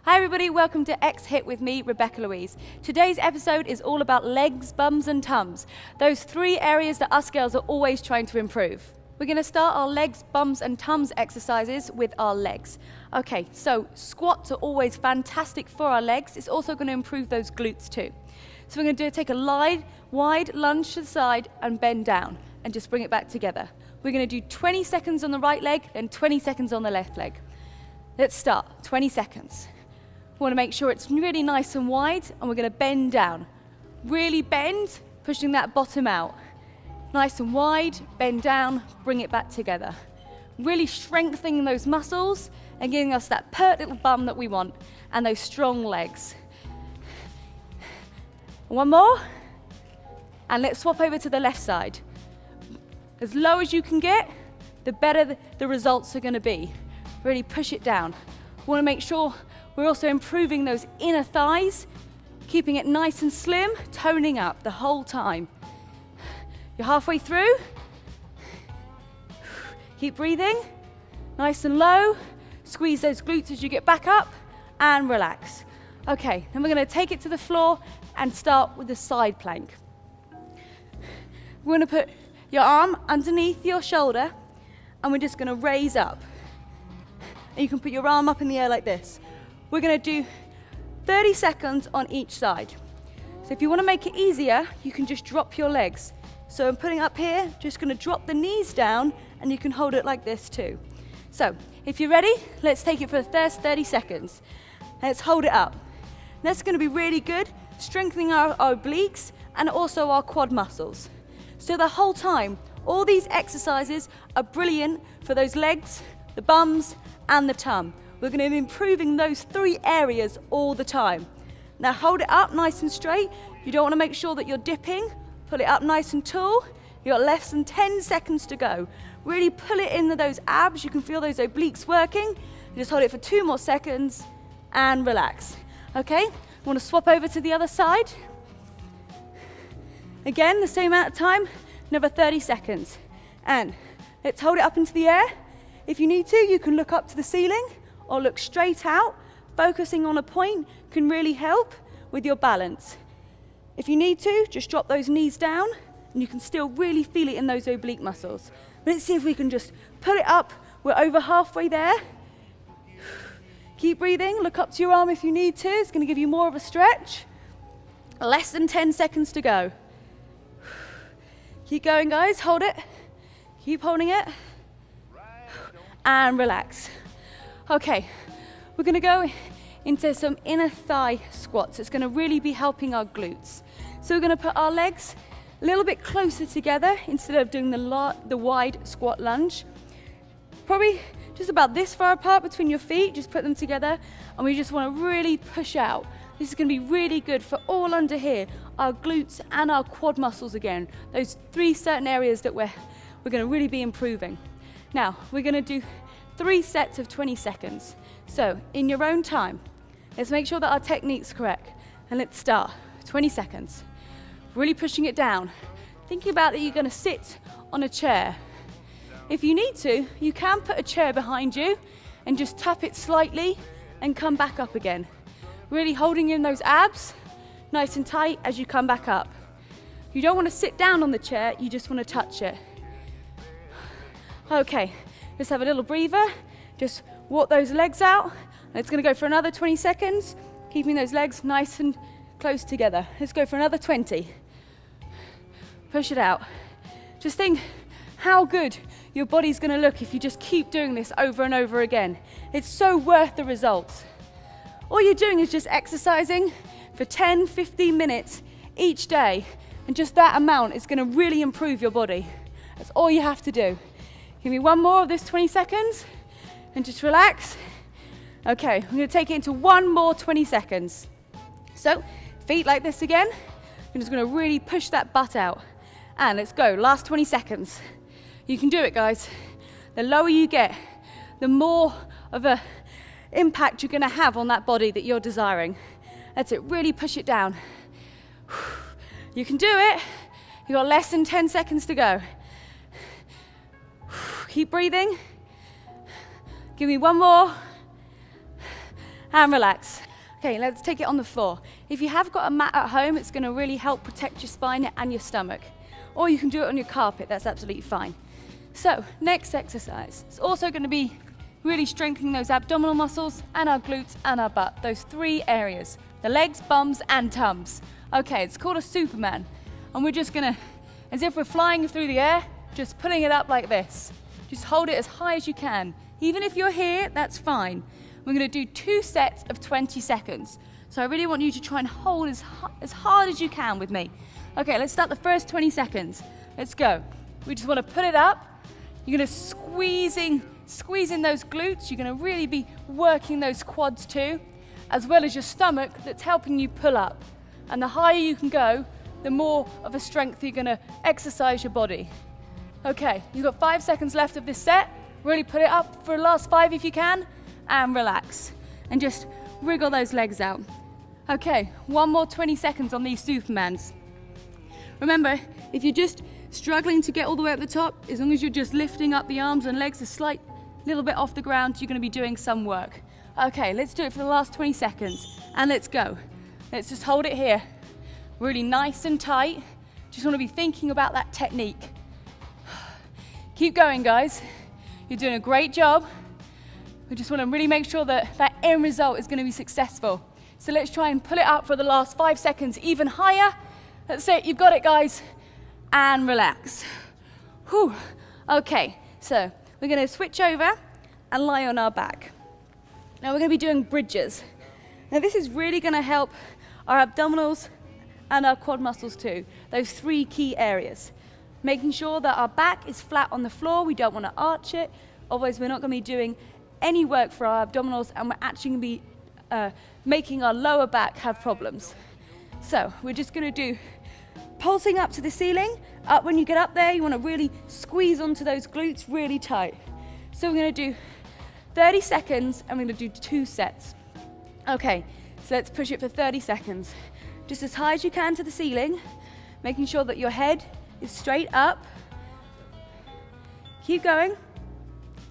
Hi everybody, welcome to X Hit with me, Rebecca Louise. Today's episode is all about legs, bums and tums, those three areas that us girls are always trying to improve. We're going to start our legs, bums and tums exercises with our legs. Okay, so squats are always fantastic for our legs. It's also going to improve those glutes too. So we're going to take a wide lunge to the side and bend down and just bring it back together. We're going to do 20 seconds on the right leg, then 20 seconds on the left leg. Let's start, 20 seconds. We want to make sure it's really nice and wide, and we're going to bend down. Really bend, pushing that bottom out. Nice and wide, bend down, bring it back together. Really strengthening those muscles and giving us that pert little bum that we want and those strong legs. One more, and let's swap over to the left side. As low as you can get, the better the results are going to be. Really push it down. We want to make sure we're also improving those inner thighs, keeping it nice and slim, toning up the whole time. You're halfway through. Keep breathing, nice and low. Squeeze those glutes as you get back up and relax. Okay, then we're going to take it to the floor and start with the side plank. We're going to put your arm underneath your shoulder and we're just going to raise up. And you can put your arm up in the air like this. We're going to do 30 seconds on each side. So if you want to make it easier, you can just drop your legs. So I'm putting up here, just going to drop the knees down, and you can hold it like this too. So if you're ready, let's take it for the first 30 seconds. Let's hold it up. That's going to be really good, strengthening our obliques and also our quad muscles. So the whole time, all these exercises are brilliant for those legs, the bums, and the tum. We're going to be improving those three areas all the time. Now hold it up nice and straight. You don't want to make sure that you're dipping. Pull it up nice and tall. You've got less than 10 seconds to go. Really pull it into those abs. You can feel those obliques working. Just hold it for 2 more seconds and relax. Okay, we want to swap over to the other side. Again, the same amount of time, another 30 seconds. And let's hold it up into the air. If you need to, you can look up to the ceiling or look straight out. Focusing on a point can really help with your balance. If you need to, just drop those knees down and you can still really feel it in those oblique muscles. Let's see if we can just pull it up. We're over halfway there. Keep breathing, look up to your arm if you need to. It's going to give you more of a stretch. Less than 10 seconds to go. Keep going, guys, hold it. Keep holding it. And relax. Okay, we're going to go into some inner thigh squats. It's going to really be helping our glutes. So we're going to put our legs a little bit closer together instead of doing the wide squat lunge. Probably just about this far apart between your feet. Just put them together and we just want to really push out. This is going to be really good for all under here, our glutes and our quad muscles again. Those three certain areas that we're going to really be improving. Now, we're going to do 3 sets of 20 seconds. So, in your own time, let's make sure that our technique's correct. And let's start. 20 seconds. Really pushing it down. Thinking about that you're going to sit on a chair. If you need to, you can put a chair behind you and just tap it slightly and come back up again. Really holding in those abs, nice and tight as you come back up. You don't want to sit down on the chair, you just want to touch it. Okay. Just have a little breather, just walk those legs out, and it's going to go for another 20 seconds, keeping those legs nice and close together. Let's go for another 20. Push it out. Just think how good your body's going to look if you just keep doing this over and over again. It's so worth the results. All you're doing is just exercising for 10, 15 minutes each day, and just that amount is going to really improve your body. That's all you have to do. Give me one more of this 20 seconds and just relax. Okay, I'm going to take it into one more 20 seconds. So, feet like this again. I'm just going to really push that butt out. And let's go, last 20 seconds. You can do it, guys. The lower you get, the more of an impact you're going to have on that body that you're desiring. That's it, really push it down. You can do it. You've got less than 10 seconds to go. Keep breathing. Give me one more. and relax. Okay, let's take it on the floor. If you have got a mat at home, it's gonna really help protect your spine and your stomach. Or you can do it on your carpet, that's absolutely fine. So, next exercise. It's also gonna be really strengthening those abdominal muscles and our glutes and our butt, those 3 areas, the legs, bums, and tums. Okay, it's called a Superman. And we're just gonna, as if we're flying through the air, just putting it up like this. Just hold it as high as you can. Even if you're here, that's fine. We're gonna do 2 sets of 20 seconds. So I really want you to try and hold as hard as you can with me. Okay, let's start the first 20 seconds. Let's go. We just wanna put it up. You're gonna squeeze in those glutes. You're gonna really be working those quads too, as well as your stomach that's helping you pull up. And the higher you can go, the more of a strength you're gonna exercise your body. Okay, you've got 5 seconds left of this set. Really put it up for the last 5 if you can, and relax. And just wriggle those legs out. Okay, one more 20 seconds on these Supermans. Remember, if you're just struggling to get all the way up the top, as long as you're just lifting up the arms and legs a slight little bit off the ground, you're gonna be doing some work. Okay, let's do it for the last 20 seconds, and let's go. Let's just hold it here. Really nice and tight. Just wanna be thinking about that technique. Keep going, guys. You're doing a great job. We just wanna really make sure that that end result is gonna be successful. So let's try and pull it up for the last 5 seconds, even higher. That's it, you've got it, guys. And relax. Whew. Okay, so we're gonna switch over and lie on our back. Now we're gonna be doing bridges. Now this is really gonna help our abdominals and our quad muscles too, those 3 key areas. Making sure that our back is flat on the floor, we don't wanna arch it, otherwise we're not gonna be doing any work for our abdominals and we're actually gonna be making our lower back have problems. So we're just gonna do pulsing up to the ceiling. Up when you get up there, you wanna really squeeze onto those glutes really tight. So we're gonna do 30 seconds and we're gonna do 2 sets. Okay, so let's push it for 30 seconds. Just as high as you can to the ceiling, making sure that your head is straight up. Keep going.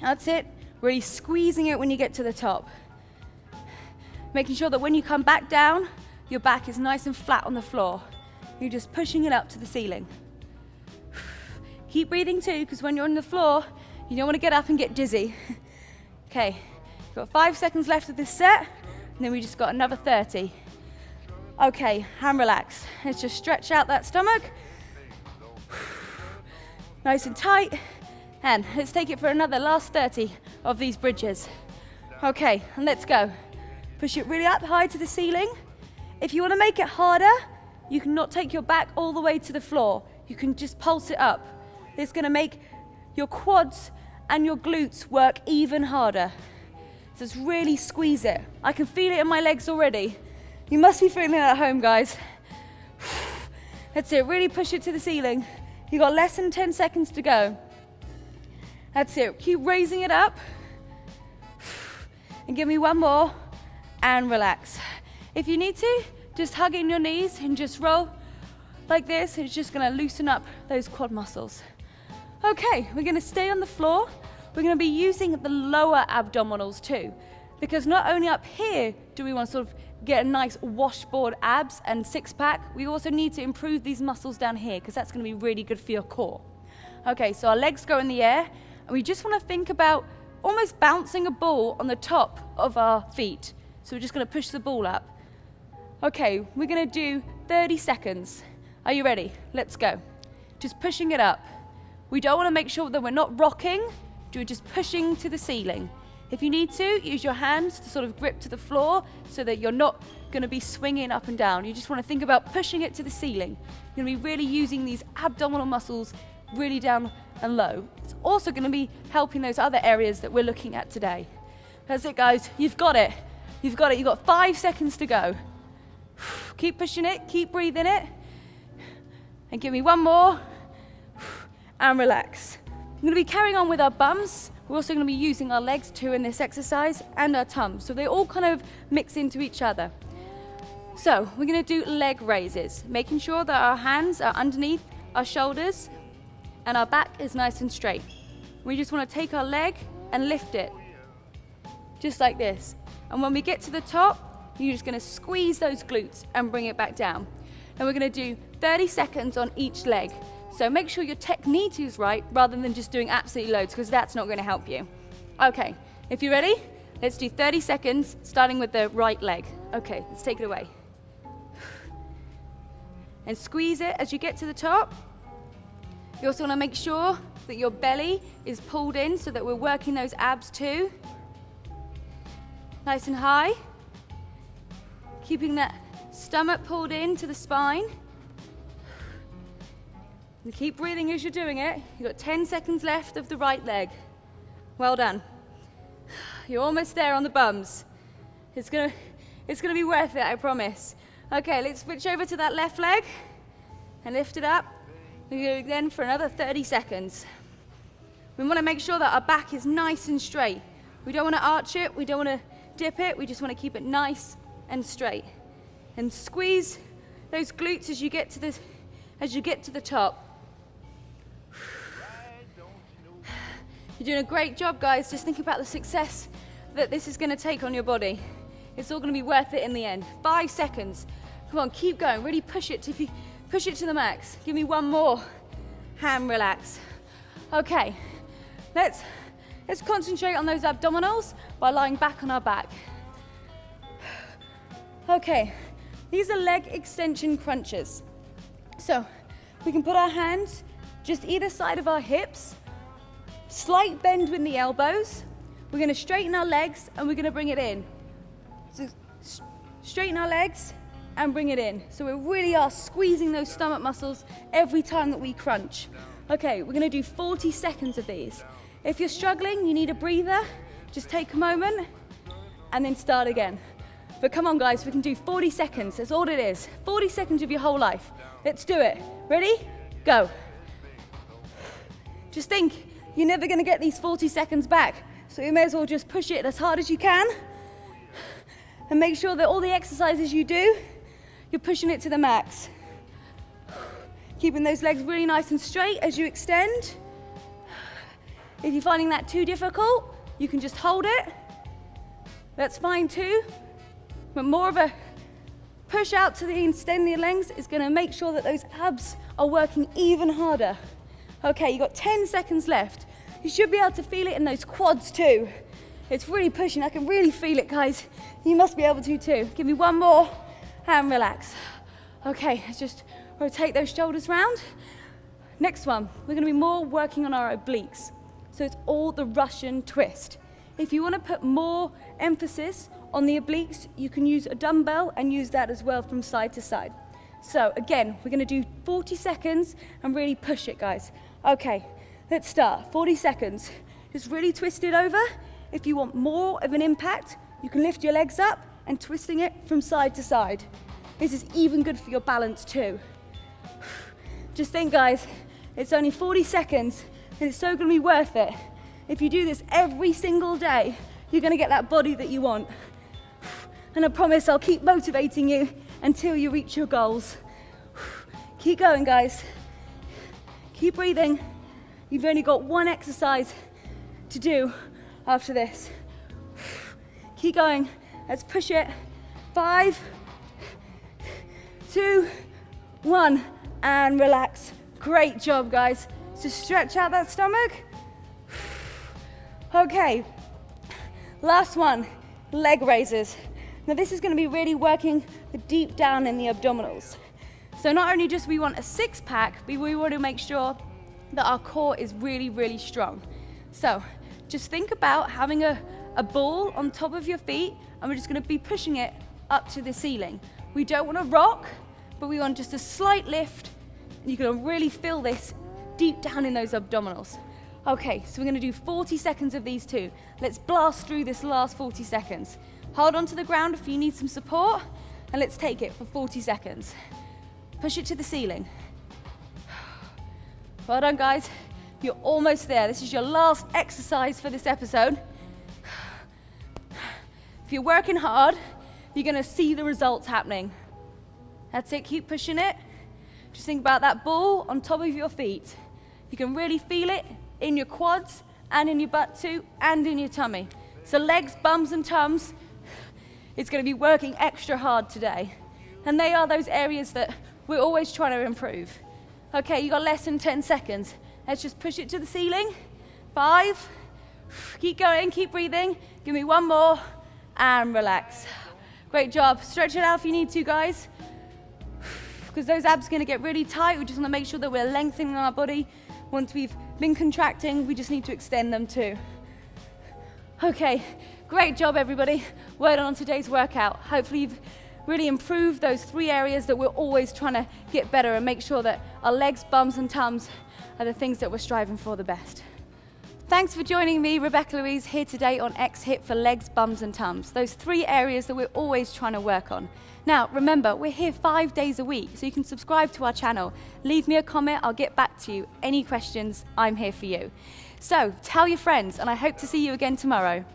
That's it. Really squeezing it when you get to the top. Making sure that when you come back down, your back is nice and flat on the floor. You're just pushing it up to the ceiling. Keep breathing too, because when you're on the floor, you don't want to get up and get dizzy. Okay, you've got 5 seconds left of this set, and then we just got another 30. Okay, and relax. Let's just stretch out that stomach. Nice and tight. And let's take it for another last 30 of these bridges. Okay, and let's go. Push it really up high to the ceiling. If you want to make it harder, you can not take your back all the way to the floor. You can just pulse it up. It's going to make your quads and your glutes work even harder. So just really squeeze it. I can feel it in my legs already. You must be feeling it at home, guys. That's it, really push it to the ceiling. You've got less than 10 seconds to go. That's it, keep raising it up. And give me one more, and relax. If you need to, just hug in your knees and just roll like this. It's just gonna loosen up those quad muscles. Okay, we're gonna stay on the floor. We're gonna be using the lower abdominals too, because not only up here do we want to sort of get a nice washboard abs and 6-pack, we also need to improve these muscles down here because that's gonna be really good for your core. Okay, so our legs go in the air and we just wanna think about almost bouncing a ball on the top of our feet. So we're just gonna push the ball up. Okay, we're gonna do 30 seconds. Are you ready? Let's go. Just pushing it up. We don't wanna make sure that we're not rocking, we're just pushing to the ceiling. If you need to, use your hands to sort of grip to the floor so that you're not gonna be swinging up and down. You just wanna think about pushing it to the ceiling. You're gonna be really using these abdominal muscles really down and low. It's also gonna be helping those other areas that we're looking at today. That's it, guys. You've got it. You've got it. You've got 5 seconds to go. Keep pushing it, keep breathing it. And give me one more. And relax. I'm gonna be carrying on with our bums. We're also gonna be using our legs too in this exercise and our tums. So they all kind of mix into each other. So we're gonna do leg raises, making sure that our hands are underneath our shoulders and our back is nice and straight. We just wanna take our leg and lift it, just like this. And when we get to the top, you're just gonna squeeze those glutes and bring it back down. And we're gonna do 30 seconds on each leg. So make sure your technique is right rather than just doing absolutely loads, because that's not gonna help you. Okay, if you're ready, let's do 30 seconds, starting with the right leg. Okay, let's take it away. And squeeze it as you get to the top. You also wanna make sure that your belly is pulled in so that we're working those abs too. Nice and high. Keeping that stomach pulled into the spine. And keep breathing as you're doing it. You've got 10 seconds left of the right leg. Well done. You're almost there on the bums. It's gonna be worth it, I promise. Okay, let's switch over to that left leg and lift it up. We go again for another 30 seconds. We want to make sure that our back is nice and straight. We don't want to arch it, we don't want to dip it, we just want to keep it nice and straight. And squeeze those glutes as you get to the top. You're doing a great job, guys. Just think about the success that this is going to take on your body. It's all going to be worth it in the end. 5 seconds. Come on, keep going. Really push it to the max. Give me one more. Hand relax. Okay, let's concentrate on those abdominals by lying back on our back. Okay, these are leg extension crunches. So we can put our hands just either side of our hips, slight bend with the elbows. We're going to straighten our legs and we're going to bring it in. So straighten our legs and bring it in. So we really are squeezing those stomach muscles every time that we crunch. Okay, we're going to do 40 seconds of these. If you're struggling, you need a breather, just take a moment and then start again. But come on, guys, we can do 40 seconds. That's all it is. 40 seconds of your whole life. Let's do it. Ready? Go. Just think, you're never going to get these 40 seconds back. So you may as well just push it as hard as you can. And make sure that all the exercises you do, you're pushing it to the max. Keeping those legs really nice and straight as you extend. If you're finding that too difficult, you can just hold it. That's fine too. But more of a push out to the extend the legs is going to make sure that those abs are working even harder. Okay, you've got 10 seconds left. You should be able to feel it in those quads too. It's really pushing. I can really feel it, guys. You must be able to too. Give me one more and relax. Okay, let's just rotate those shoulders round. Next one, we're going to be more working on our obliques. So it's all the Russian twist. If you want to put more emphasis on the obliques, you can use a dumbbell and use that as well from side to side. So again, we're going to do 40 seconds and really push it, guys. Okay, let's start. 40 seconds. Just really twist it over. If you want more of an impact, you can lift your legs up and twisting it from side to side. This is even good for your balance too. Just think, guys, it's only 40 seconds and it's so going to be worth it. If you do this every single day, you're going to get that body that you want. And I promise I'll keep motivating you until you reach your goals. Keep going, guys. Keep breathing. You've only got one exercise to do after this. Keep going. Let's push it. 5, 2, 1, and relax. Great job, guys. Just stretch out that stomach. Okay, last one, leg raises. Now this is going to be really working deep down in the abdominals. So not only just we want a six pack, but we want to make sure that our core is really, really strong. So just think about having a ball on top of your feet, and we're just going to be pushing it up to the ceiling. We don't want to rock, but we want just a slight lift. You can really feel this deep down in those abdominals. Okay, so we're going to do 40 seconds of these two. Let's blast through this last 40 seconds. Hold on to the ground if you need some support, and let's take it for 40 seconds. Push it to the ceiling. Well done, guys. You're almost there. This is your last exercise for this episode. If you're working hard, you're going to see the results happening. That's it. Keep pushing it. Just think about that ball on top of your feet. You can really feel it in your quads and in your butt too and in your tummy. So legs, bums and tums, is going to be working extra hard today. And they are those areas that we're always trying to improve. Okay, you got less than 10 seconds. Let's just push it to the ceiling. 5, keep going, keep breathing. Give me one more, and relax. Great job. Stretch it out if you need to, guys. Because those abs are going to get really tight. We just want to make sure that we're lengthening our body. Once we've been contracting, we just need to extend them too. Okay, great job, everybody. Well done on today's workout. Hopefully you've really improved those 3 areas that we're always trying to get better and make sure that our legs, bums, and tums are the things that we're striving for the best. Thanks for joining me, Rebecca Louise, here today on X-Hit for legs, bums, and tums. Those 3 areas that we're always trying to work on. Now, remember, we're here 5 days a week, so you can subscribe to our channel. Leave me a comment, I'll get back to you. Any questions, I'm here for you. So, tell your friends, and I hope to see you again tomorrow.